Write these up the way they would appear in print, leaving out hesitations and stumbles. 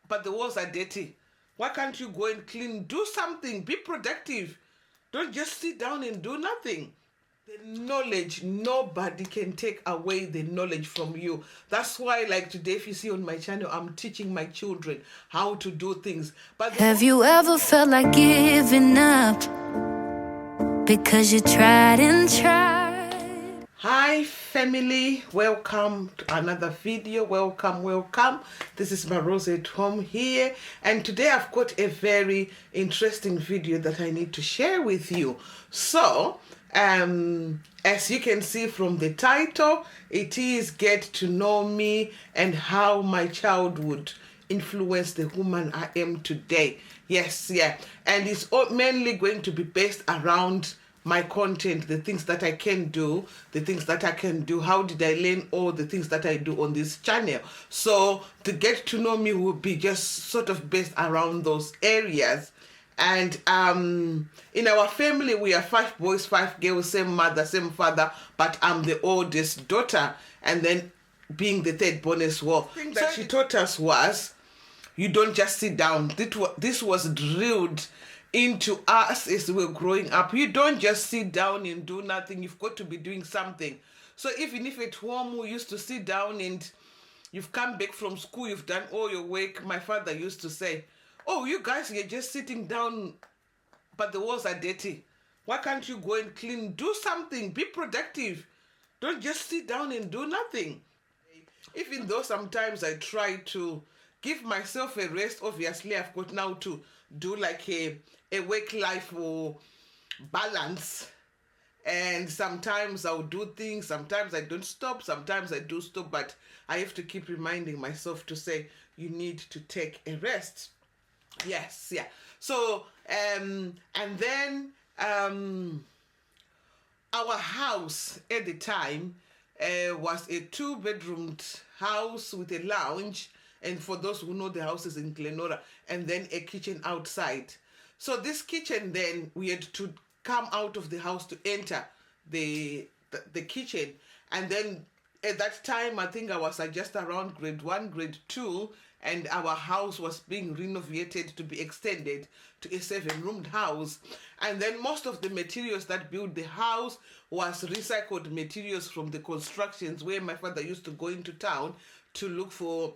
but the walls are dirty. Why can't you go and clean? Do something. Be productive. Don't just sit down and do nothing. The knowledge, nobody can take away the knowledge from you. That's why, like today, if you see on my channel, I'm teaching my children how to do things. But have you ever felt like giving up because you tried and tried? Hi family, welcome to another video. Welcome. This is Rose at home here, and today I've got a very interesting video that I need to share with you. So as you can see from the title, it is Get to Know Me and How My Childhood Influenced the woman I am today. Yes, yeah, and it's mainly going to be based around my content, the things that I can do, how did I learn all the things that I do on this channel. So the Get to Know Me will be just sort of based around those areas. And in our family we are 5 boys, 5 girls, same mother, same father, but I'm the oldest daughter, and then being the third born as well. The thing that she taught us was, you don't just sit down. This was drilled into us as we were growing up. You don't just sit down and do nothing. You've got to be doing something. So even if at home we used to sit down and you've come back from school, you've done all your work, my father used to say, oh, you guys are just sitting down, but the walls are dirty. Why can't you go and clean? Do something. Be productive. Don't just sit down and do nothing. Even though sometimes I try to give myself a rest, obviously I've got now to do like a work-life or balance. And sometimes I'll do things, sometimes I don't stop, sometimes I do stop, but I have to keep reminding myself to say, you need to take a rest. Yes, yeah. So, and then our house at the time was a 2-bedroomed house with a lounge, and for those who know, the house is in Glenora, and then a kitchen outside. So this kitchen, then we had to come out of the house to enter the kitchen. And then at that time, I think I was just around grade 1, grade 2, and our house was being renovated to be extended to a 7-roomed house. And then most of the materials that built the house was recycled materials from the constructions where my father used to go into town to look for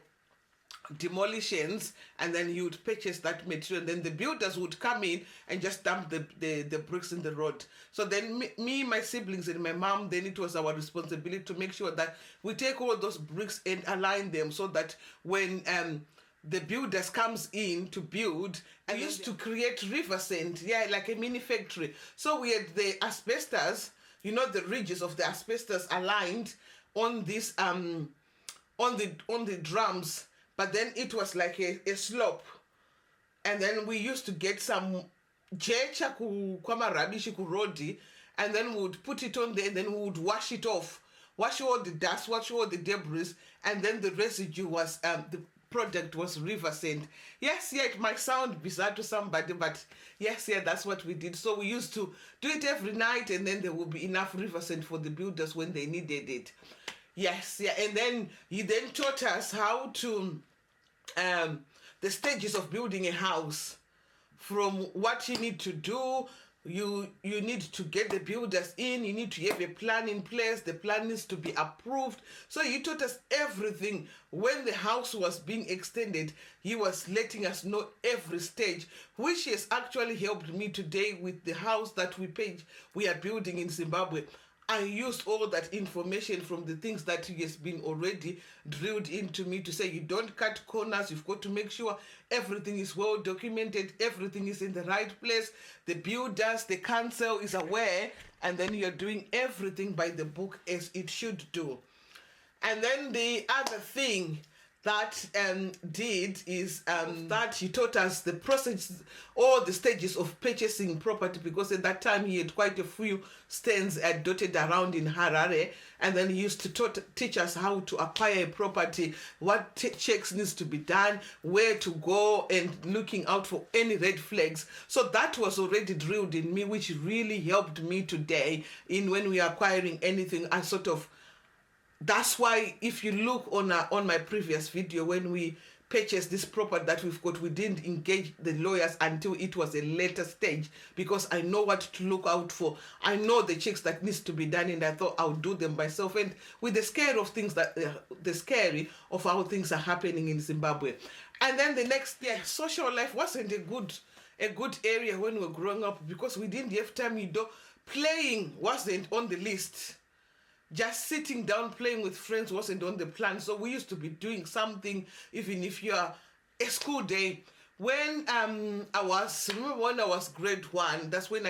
demolitions, and then he would purchase that material, and then the builders would come in and just dump the bricks in the road. So then me, my siblings and my mom, then it was our responsibility to make sure that we take all those bricks and align them so that when the builders comes in to build, and used to create river sand, yeah, like a mini factory. So we had the asbestos, you know, the ridges of the asbestos aligned on this on the drums, but then it was like a slope. And then we used to get some jecha kwama rubbish ku road, and then we would put it on there, and then we would wash it off, wash all the dust, wash all the debris, and then the residue was the product was river sand. Yes, yeah, it might sound bizarre to somebody, but yes, yeah, that's what we did. So we used to do it every night, and then there would be enough river sand for the builders when they needed it. Yes, yeah, and then he then taught us how to the stages of building a house. From what you need to do, you need to get the builders in, you need to have a plan in place, the plan needs to be approved. So he taught us everything. When the house was being extended, he was letting us know every stage, which has actually helped me today with the house that we are building in Zimbabwe. I used all that information from the things that he has been already drilled into me to say, you don't cut corners, you've got to make sure everything is well documented, everything is in the right place, the builders, the council is aware, and then you're doing everything by the book as it should do. And then the other thing that did is that he taught us the process, all the stages of purchasing property, because at that time he had quite a few stands dotted around in Harare, and then he used to teach us how to acquire a property, what checks needs to be done, where to go, and looking out for any red flags. So that was already drilled in me, which really helped me today in when we are acquiring anything. I sort of, that's why if you look on my previous video when we purchase this property that we've got. We didn't engage the lawyers until it was a later stage, because I know what to look out for. I know the checks that needs to be done, and I thought I'll do them myself. And with the scare of things that the scary of how things are happening in Zimbabwe. And then the next year, social life wasn't a good area when we were growing up, because we didn't have time. Playing wasn't on the list. Just sitting down playing with friends wasn't on the plan. So we used to be doing something, even if you are a school day. When remember when I was grade 1, that's when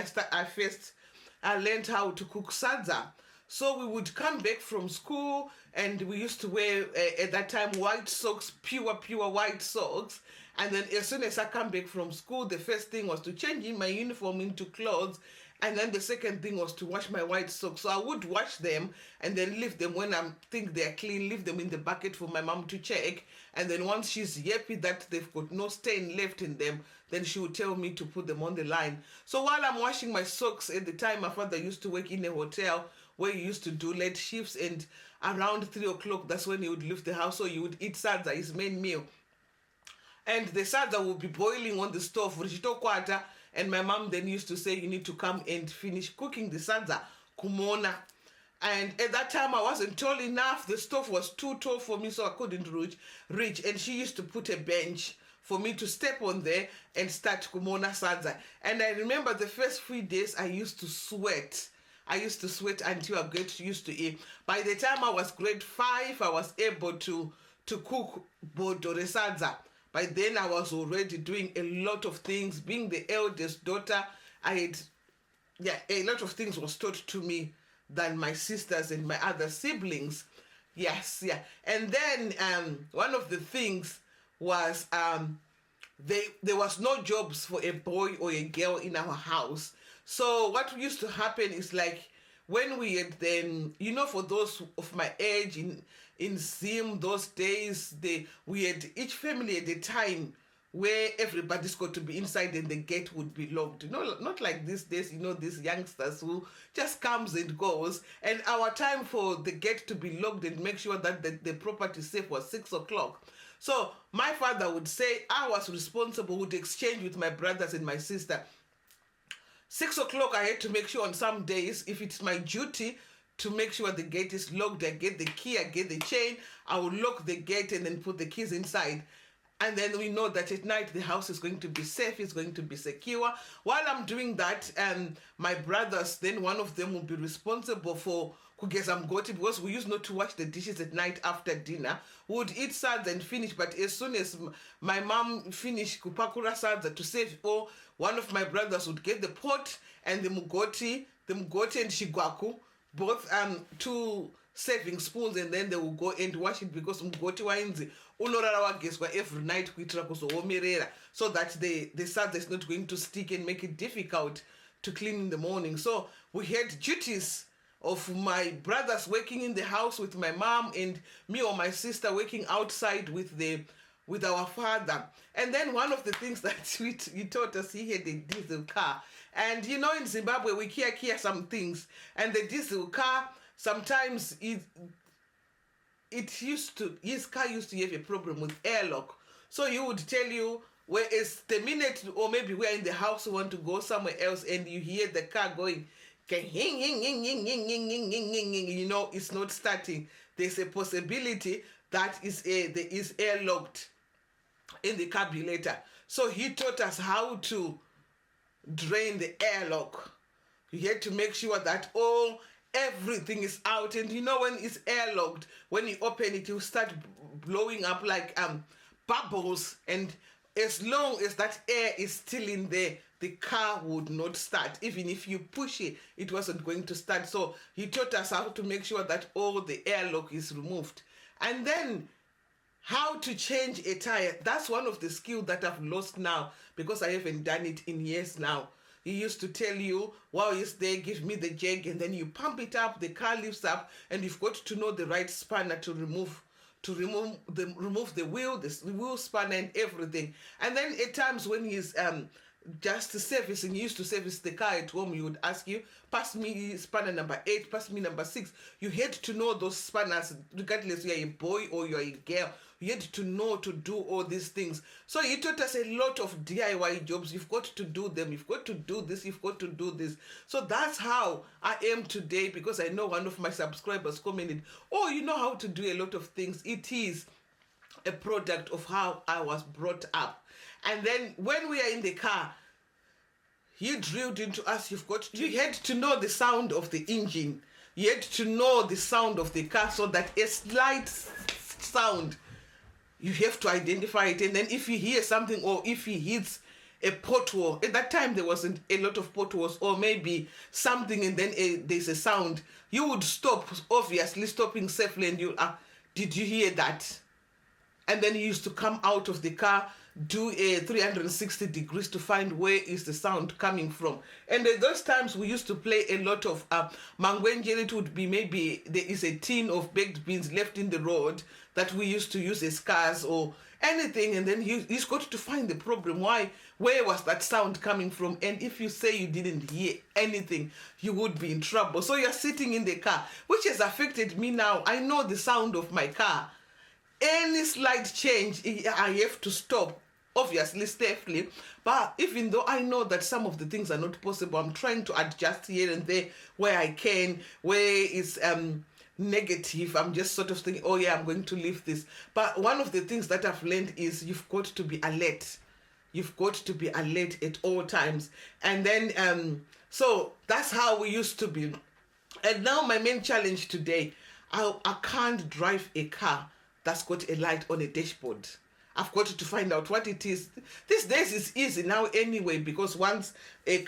I learned how to cook sadza. So we would come back from school, and we used to wear at that time white socks, pure white socks. And then as soon as I come back from school, the first thing was to change in my uniform into clothes. And then the second thing was to wash my white socks. So I would wash them and then leave them when I think they're clean, leave them in the bucket for my mom to check. And then once she's happy that they've got no stain left in them, then she would tell me to put them on the line. So while I'm washing my socks, at the time my father used to work in a hotel where he used to do late shifts, and around 3 o'clock, that's when he would leave the house. So he would eat sadza, his main meal. And the sadza would be boiling on the stove, and my mom then used to say, you need to come and finish cooking the sadza, kumona. And at that time, I wasn't tall enough. The stove was too tall for me, so I couldn't reach. And she used to put a bench for me to step on there and start kumona sadza. And I remember the first few days, I used to sweat. I used to sweat until I got used to it. By the time I was grade 5, I was able to cook bodore sadza. By then, I was already doing a lot of things. Being the eldest daughter, a lot of things was taught to me than my sisters and my other siblings. Yes, yeah. And then one of the things was there was no jobs for a boy or a girl in our house. So what used to happen is, like, when we had then, for those of my age in Zim, those days, we had each family at a time where everybody's got to be inside and the gate would be locked. Not like these days, these youngsters who just comes and goes. And our time for the gate to be locked and make sure that the property is safe was 6 o'clock. So my father would say I was responsible, would exchange with my brothers and my sister. 6 o'clock, I had to make sure on some days, if it's my duty to make sure the gate is locked, I get the key, I get the chain, I will lock the gate and then put the keys inside. And then we know that at night the house is going to be safe, it's going to be secure. While I'm doing that, my brothers, then one of them will be responsible for kugeza mgoti, because we used not to wash the dishes at night after dinner. We would eat sadza and finish, but as soon as my mom finished kupakura sadza to save all, one of my brothers would get the pot and the mugoti and shigwaku, both 2 serving spoons, and then they will go and wash it, because mugoti wainzi unorara wageswa every night kuitira kuzoomerera, so that the sadza is not going to stick and make it difficult to clean in the morning. So we had duties of my brothers working in the house with my mom, and me or my sister working outside with our father. And then one of the things that he taught us, he had a diesel car. And in Zimbabwe, we care some things. And the diesel car, sometimes his car used to have a problem with airlock. So he would tell you, whereas the minute, or maybe we're in the house, we want to go somewhere else, and you hear the car going, it's not starting. There's a possibility that there is airlocked in the carburetor. So he taught us how to drain the airlock. You had to make sure that everything is out. And when it's airlocked, when you open it, you start blowing up like bubbles. And as long as that air is still in there, the car would not start. Even if you push it, it wasn't going to start. So he taught us how to make sure that all the airlock is removed. And then how to change a tire. That's one of the skills that I've lost now, because I haven't done it in years now. He used to tell you, while he's there, give me the jag, and then you pump it up, the car lifts up, and you've got to know the right spanner to remove the wheel, the wheel spanner and everything. And then at times when he's just servicing. You used to service the car at home. You would ask you, pass me spanner number 8, pass me number 6. You had to know those spanners, regardless you're a boy or you're a girl. You had to know to do all these things. So he taught us a lot of DIY jobs. You've got to do them. You've got to do this. You've got to do this. So that's how I am today, because I know one of my subscribers commented, oh, you know how to do a lot of things. It is a product of how I was brought up. And then when we are in the car, he drilled into us, you had to know the sound of the engine. You had to know the sound of the car, so that a slight sound, you have to identify it. And then if you hear something, or if he hits a pothole, at that time there wasn't a lot of potholes, or maybe something, and then there's a sound, you would stop, obviously stopping safely, and you, did you hear that? And then he used to come out of the car, do a 360 degrees to find where is the sound coming from. And at those times we used to play a lot of mangwenjeri. It would be, maybe there is a tin of baked beans left in the road that we used to use as cars or anything, and then he's got to find the problem. Where was that sound coming from? And if you say you didn't hear anything, you would be in trouble. So you're sitting in the car, which has affected me now. I know the sound of my car. Any slight change, I have to stop, obviously safely. But even though I know that some of the things are not possible, I'm trying to adjust here and there where I can, where it's negative. I'm just sort of thinking, oh yeah, I'm going to leave this. But one of the things that I've learned is you've got to be alert. You've got to be alert at all times. And then, so that's how we used to be. And now my main challenge today, I can't drive a car that's got a light on a dashboard. I've got to find out what it is. These days it's easy now anyway, because once a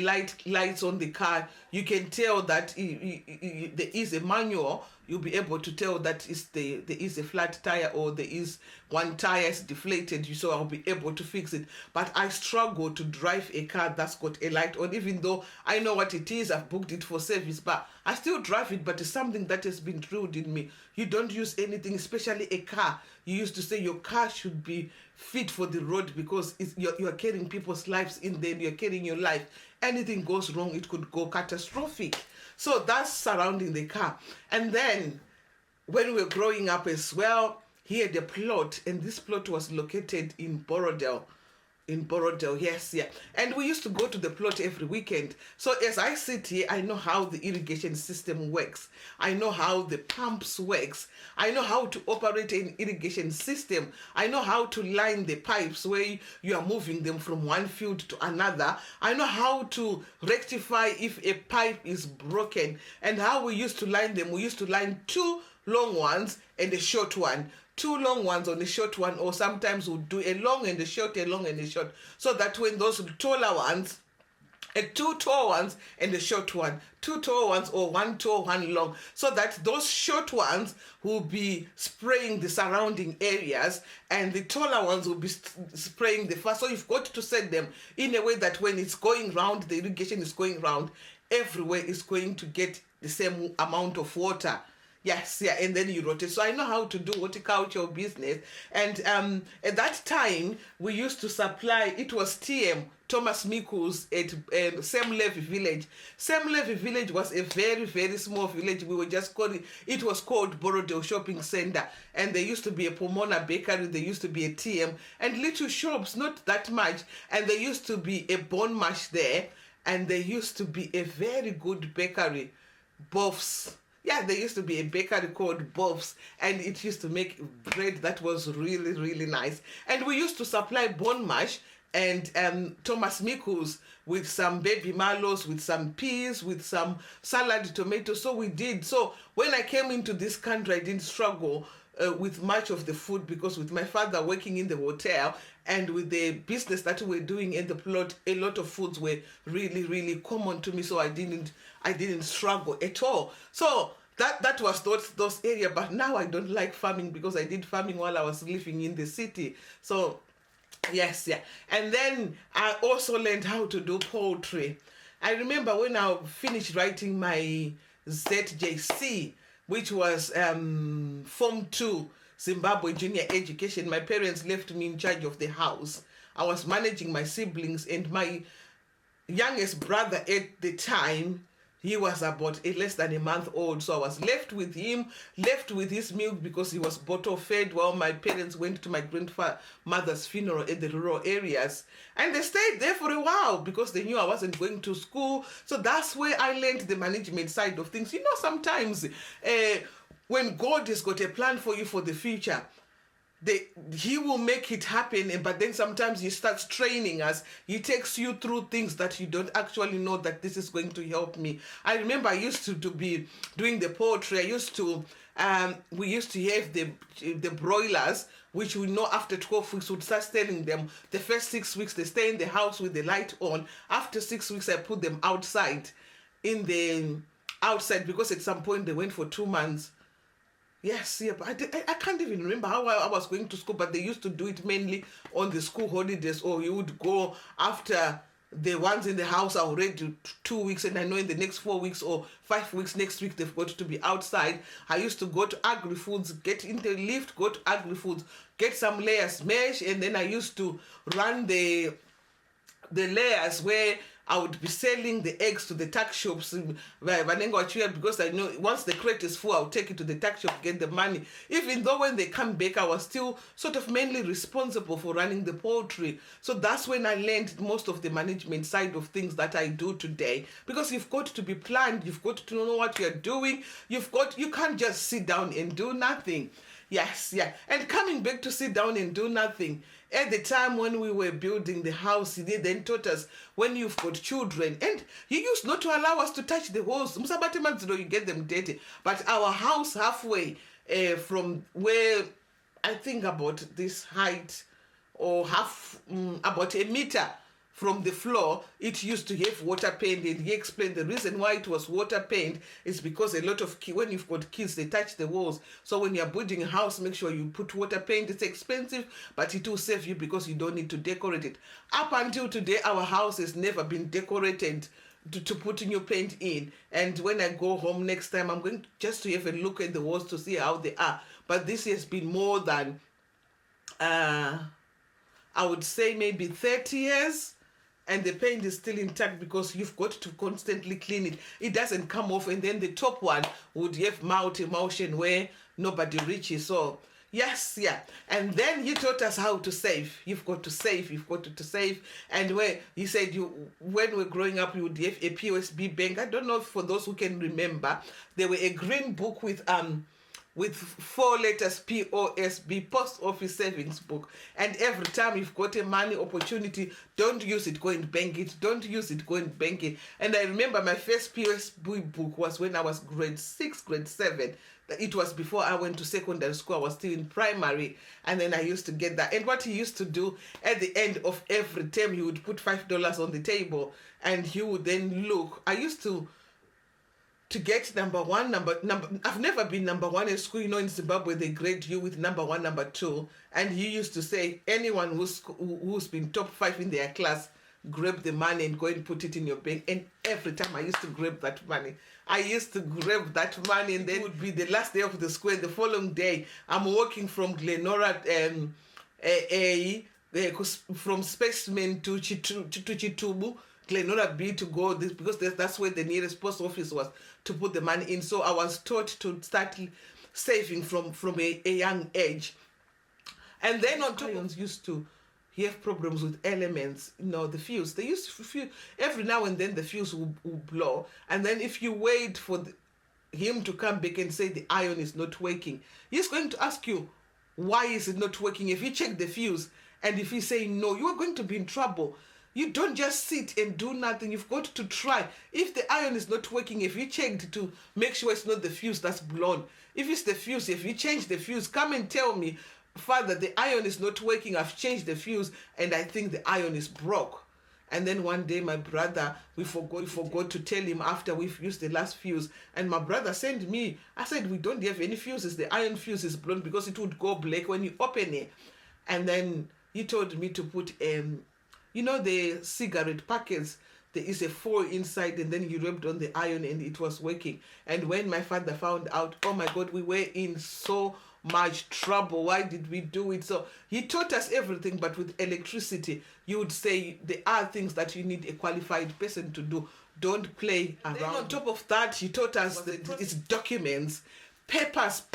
light lights on the car, you can tell that there is a manual. You'll be able to tell that there is a flat tire, or there is one tire is deflated, so I'll be able to fix it. But I struggle to drive a car that's got a light on, even though I know what it is, I've booked it for service, but I still drive it. But it's something that has been drilled in me. You don't use anything, especially a car. You used to say your car should be fit for the road, because you're carrying people's lives in there, you're carrying your life. Anything goes wrong, it could go catastrophic. So that's surrounding the car. And then when we were growing up as well, he had a plot, and this plot was located in Borodale. Yes, yeah. And we used to go to the plot every weekend. So as I sit here, I know how the irrigation system works. I know how the pumps works. I know how to operate an irrigation system. I know how to line the pipes where you are moving them from one field to another. I know how to rectify if a pipe is broken, and how we used to line them. We used to line 2 long ones and a short one. 2 long ones on a short one, or sometimes we'll do a long and a short, a long and a short, so that when those taller ones, 2 tall ones and a short one, 2 tall ones, or 1 tall, 1 long, so that those short ones will be spraying the surrounding areas, and the taller ones will be spraying the first. So you've got to set them in a way that when it's going round, the irrigation is going round, everywhere is going to get the same amount of water. Yes, yeah, and then you rotate. So I know how to do horticultural business. And at that time, we used to supply, it was TM, Thomas Miku's at Semlevy Village. Semlevy Village was a very, very small village. We were just calling it was called Borodale Shopping Center. And there used to be a Pomona bakery, there used to be a TM, and little shops, not that much. And there used to be a bone mash there, and there used to be a very good bakery, Boffs. Yeah, there used to be a bakery called Bob's, and it used to make bread that was really, really nice. And we used to supply bone mash and Thomas Miku's with some baby mallows, with some peas, with some salad tomatoes. So we did. So when I came into this country, I didn't struggle with much of the food, because with my father working in the hotel and with the business that we were doing in the plot, a lot of foods were really, really common to me. So I didn't struggle at all. So that was those areas. But now I don't like farming, because I did farming while I was living in the city. So yes, yeah. And then I also learned how to do poultry. I remember when I finished writing my ZJC, which was Form 2, Zimbabwe junior education, my parents left me in charge of the house. I was managing my siblings, and my youngest brother at the time, he was about less than a month old. So I was left with him, left with his milk because he was bottle fed while my parents went to my grandmother's funeral in the rural areas. And they stayed there for a while because they knew I wasn't going to school. So that's where I learned the management side of things. Sometimes when God has got a plan for you for the future, he will make it happen, but then sometimes he starts training us. He takes you through things that you don't actually know that this is going to help me. I remember I used to be doing the poetry. We used to have the broilers, which we know after 12 weeks would start selling them. The first 6 weeks they stay in the house with the light on. After 6 weeks I put them outside because at some point they went for 2 months. Yes, yeah, but I can't even remember how I was going to school, but they used to do it mainly on the school holidays, or you would go after the ones in the house are already 2 weeks, and I know in the next 4 weeks or 5 weeks, next week they've got to be outside. I used to go to Agri-Foods, get in the lift, go to Agri-Foods, get some layers mesh, and then I used to run the layers where I would be selling the eggs to the tax shops because I know once the crate is full, I'll take it to the tax shop, get the money. Even though when they come back, I was still sort of mainly responsible for running the poultry. So that's when I learned most of the management side of things that I do today. Because you've got to be planned, you've got to know what you're doing, you can't just sit down and do nothing. Yes, yeah. And coming back to sit down and do nothing, at the time when we were building the house, he then taught us when you've got children, and he used not to allow us to touch the walls. You get them dirty. But our house halfway from where I think about this height, or about a meter from the floor, it used to have water paint, and he explained the reason why it was water paint is because a lot of when you've got kids, they touch the walls. So when you're building a house, make sure you put water paint. It's expensive, but it will save you because you don't need to decorate it. Up until today, our house has never been decorated to put new paint in. And when I go home next time, I'm going just to have a look at the walls to see how they are. But this has been more than, I would say maybe 30 years. And the paint is still intact because you've got to constantly clean it. It doesn't come off, and then the top one would have multi-motion where nobody reaches. So yes, yeah. And then he taught us how to save. You've got to save. And where he said when we're growing up, you would have a POSB bank. I don't know if for those who can remember, there were a green book with 4 letters, POSB, Post Office Savings Book. And every time you've got a money opportunity, don't use it, go and bank it. Don't use it, go and bank it. And I remember my first POSB book was when I was grade 6, grade 7. It was before I went to secondary school. I was still in primary. And then I used to get that. And what he used to do at the end of every term, he would put $5 on the table. And he would then look. I used to get number one. I've never been number one in school. In Zimbabwe, they grade you with number 1, number 2. And he used to say, anyone who's been top 5 in their class, grab the money and go and put it in your bank. And every time I used to grab that money. And then it would be the last day of the school. And the following day, I'm walking from Glenora, from Spaceman to Chitubu, Glenora B to go this, because that's where the nearest post office was to put the money in. So I was taught to start saving from a young age. And then on top, used to have problems with elements, the fuse. They used to fuse every now and then. The fuse will blow, and then if you wait for him to come back and say the iron is not working, he's going to ask you, why is it not working? If you check the fuse, and if he say no, you are going to be in trouble. You don't just sit and do nothing. You've got to try. If the iron is not working, if you checked to make sure it's not the fuse that's blown. If it's the fuse, if you change the fuse, come and tell me, Father, the iron is not working. I've changed the fuse and I think the iron is broke. And then one day my brother, we forgot to tell him after we've used the last fuse. And my brother sent me, I said, we don't have any fuses. The iron fuse is blown because it would go black when you open it. And then he told me to put the cigarette packets, there is a foil inside, and then you rubbed on the iron and it was working. And when my father found out, oh my God, we were in so much trouble? Why did we do it? So he taught us everything, but with electricity, you would say there are things that you need a qualified person to do. Don't play around. Then on top of that, he taught us its documents. Papers.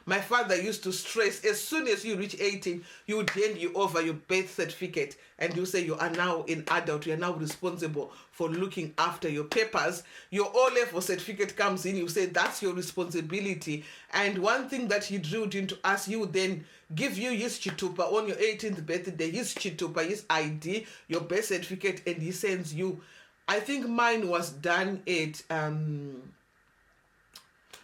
My father used to stress, as soon as you reach 18, you would hand you over your birth certificate and you say you are now an adult, you are now responsible for looking after your papers. Your O-level certificate comes in, you say that's your responsibility. And one thing that he drilled into us, he would then give you his chitupa on your 18th birthday, his chitupa, his ID, your birth certificate, and he sends you. I think mine was done at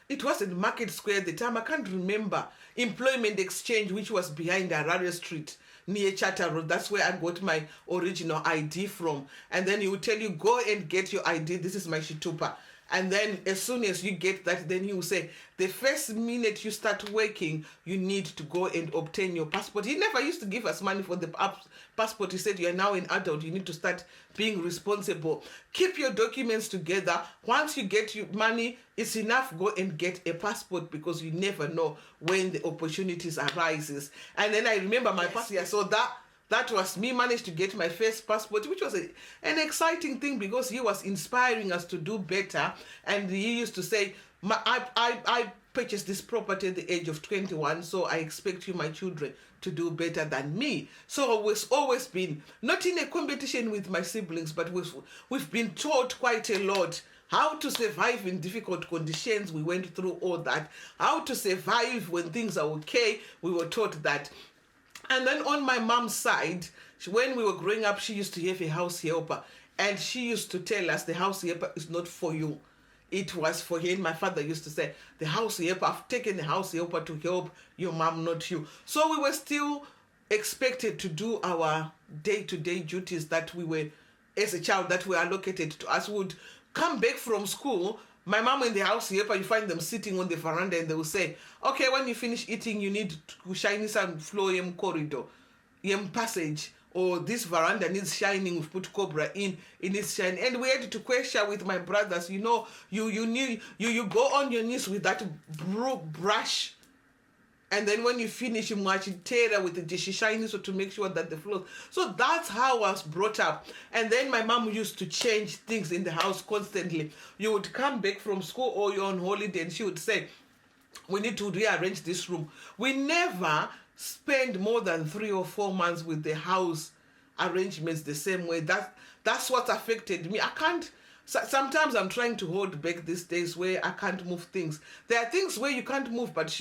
it was in Market Square at the time. I can't remember. Employment Exchange, which was behind Harare Street, near Charter Road. That's where I got my original ID from. And then he would tell you, go and get your ID. This is my Shitupa. And then as soon as you get that, then he will say, the first minute you start working, you need to go and obtain your passport. He never used to give us money for the passport. He said, you are now an adult. You need to start being responsible. Keep your documents together. Once you get your money, it's enough. Go and get a passport, because you never know when the opportunities arises. And then I remember my passport. So that was me, managed to get my first passport, which was an exciting thing, because he was inspiring us to do better. And he used to say, I purchased this property at the age of 21, so I expect you, my children, to do better than me. So we've always been, not in a competition with my siblings, but we've been taught quite a lot how to survive in difficult conditions. We went through all that. How to survive when things are okay. We were taught that. And then on my mom's side, when we were growing up, she used to have a house helper. And she used to tell us, the house helper is not for you. It was for him. My father used to say, the house helper, I've taken the house helper to help your mom, not you. So we were still expected to do our day-to-day duties that we were, as a child, that were allocated to us. We would come back from school. My mom and the house helper, you find them sitting on the veranda, and they will say, okay, when you finish eating, you need to shine some floor in corridor, in passage, or this veranda needs shining. We've put cobra in, it needs shining. And we had to question with my brothers, you know, you go on your knees with that brush, and then when you finish, you march terror with the dish shiny, so to make sure that the floors. So that's how I was brought up. And then my mom used to change things in the house constantly. You would come back from school or you're on holiday, and she would say, we need to rearrange this room. We never spend more than 3 or 4 months with the house arrangements the same way. That's what affected me. I can't. Sometimes I'm trying to hold back these days where I can't move things. There are things where you can't move, but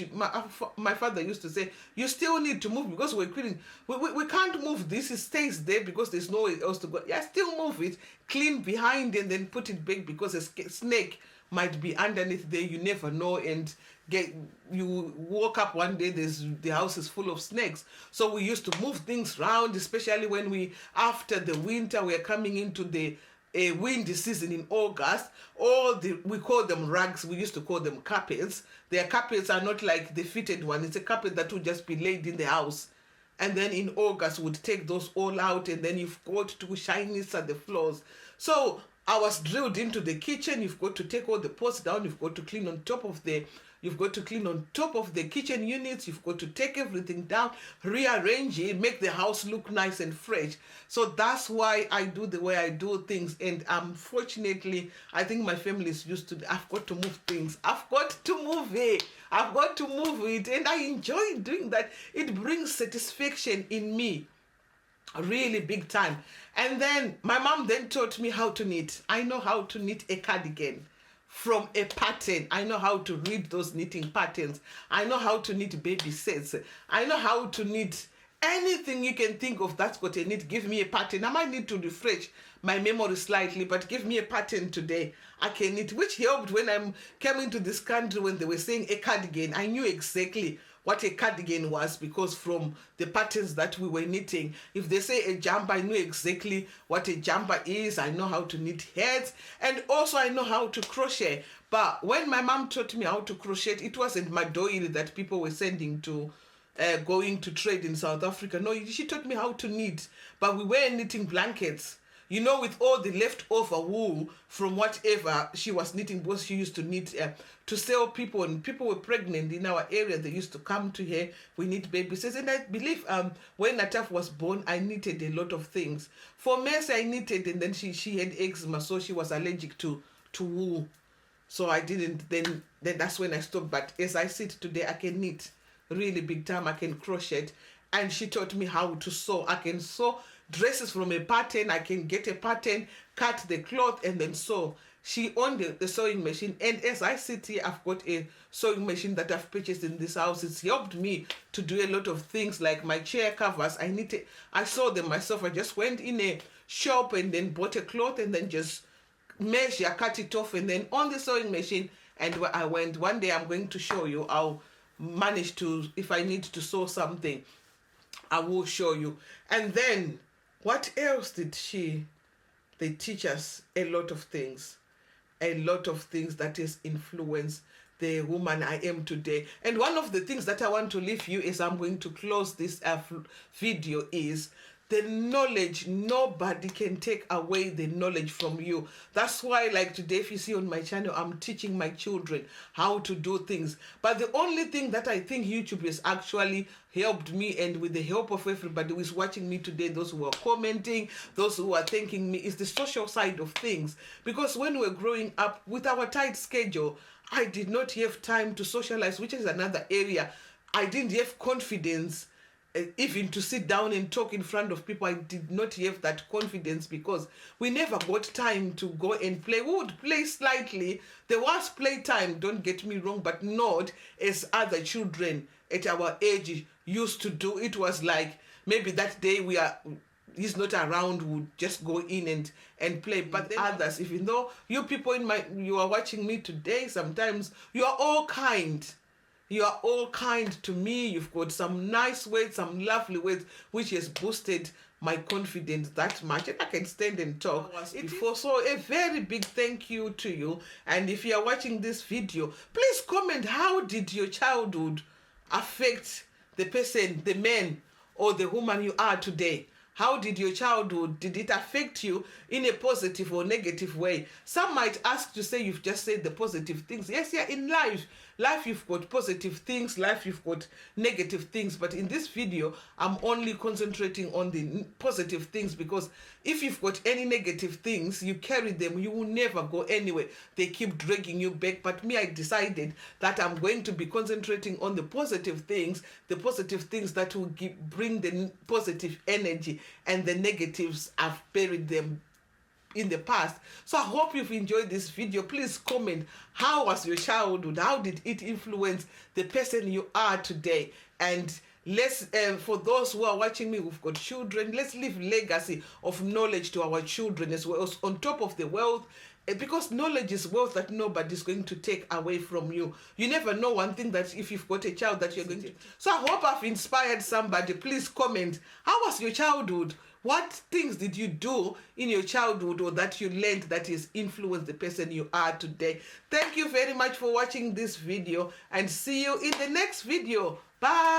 my father used to say, you still need to move, because we're quitting. We can't move this. It stays there because there's nowhere else to go. Yeah, still move it, clean behind, and then put it back, because a snake might be underneath there. You never know. And you woke up one day, the house is full of snakes. So we used to move things around, especially when after the winter, we're coming into the windy season in August. We call them rugs. We used to call them carpets. Their carpets are not like the fitted one. It's a carpet that would just be laid in the house. And then in August, we'd take those all out, and then you've got to shinies at the floors. So I was drilled into the kitchen. You've got to take all the pots down. You've got to clean on top of the kitchen units. You've got to take everything down, rearrange it, make the house look nice and fresh. So that's why I do the way I do things. And unfortunately, I think my family is used to, I've got to move things. I've got to move it. I've got to move it. And I enjoy doing that. It brings satisfaction in me, really big time. And then my mom then taught me how to knit. I know how to knit a cardigan from a pattern. I know how to read those knitting patterns. I know how to knit baby sets. I know how to knit anything you can think of that's got a knit. Give me a pattern. I might need to refresh my memory slightly, but give me a pattern today. I can knit, which helped when I came into this country. When they were saying a cardigan, I knew exactly what a cardigan was, because from the patterns that we were knitting. If they say a jumper, I knew exactly what a jumper is. I know how to knit heads, and also I know how to crochet. But when my mom taught me how to crochet, it wasn't Madoili that people were sending to going to trade in South Africa. No, she taught me how to knit. But we were knitting blankets. you know, with all the leftover wool from whatever she was knitting, because she used to knit to sell people, and people were pregnant in our area. They used to come to her. We knit babies. And I believe when Nataf was born, I knitted a lot of things. For Mercy, I knitted, and then she had eczema, so she was allergic to wool. So I didn't, then that's when I stopped. But as I sit today, I can knit really big time. I can crochet. And she taught me how to sew. I can sew dresses from a pattern. I can get a pattern, cut the cloth, and then sew. She owned the sewing machine. And as I sit here, I've got a sewing machine that I've purchased in this house. It's helped me to do a lot of things, like my chair covers. I sew them myself. I just went in a shop and then bought a cloth and then just measure, cut it off, and then on the sewing machine. And I went, one day I'm going to show you. I'll manage to, if I need to sew something, I will show you. And then what else did they teach us a lot of things that has influenced the woman I am today. And one of the things that I want to leave you as I'm going to close this video is the knowledge. Nobody can take away the knowledge from you. That's why, like today, if you see on my channel, I'm teaching my children how to do things. But the only thing that I think YouTube has actually helped me, and with the help of everybody who is watching me today, those who are commenting, those who are thanking me, is the social side of things. Because when we were growing up with our tight schedule, I did not have time to socialize, which is another area. I didn't have confidence even to sit down and talk in front of people. I did not have that confidence because we never got time to go and play. We would play slightly. There was playtime, don't get me wrong, but not as other children at our age used to do. It was like maybe that day he's not around, would just go in and play. But then others, even though you people you are watching me today, sometimes you are all kind. You are all kind to me. You've got some nice words, some lovely words, which has boosted my confidence that much. And I can stand and talk before. So a very big thank you to you. And if you are watching this video, please comment, how did your childhood affect the person, the man or the woman you are today? How did your childhood, did it affect you in a positive or negative way? Some might ask to say, you've just said the positive things. Yes, yeah, in life you've got positive things, life you've got negative things. But in this video, I'm only concentrating on the positive things, because if you've got any negative things, you carry them, you will never go anywhere. They keep dragging you back. But me, I decided that I'm going to be concentrating on the positive things that will bring the positive energy, and the negatives, I've buried them in the past. So I hope you've enjoyed this video. Please comment, how was your childhood? How did it influence the person you are today? And let's, for those who are watching me who've got children, let's leave legacy of knowledge to our children as well, on top of the wealth. Because knowledge is wealth that nobody's going to take away from you. You never know one thing, that if you've got a child that you're going to. So I hope I've inspired somebody. Please comment, how was your childhood? What things did you do in your childhood, or that you learned, that has influenced the person you are today? Thank you very much for watching this video, and see you in the next video. Bye.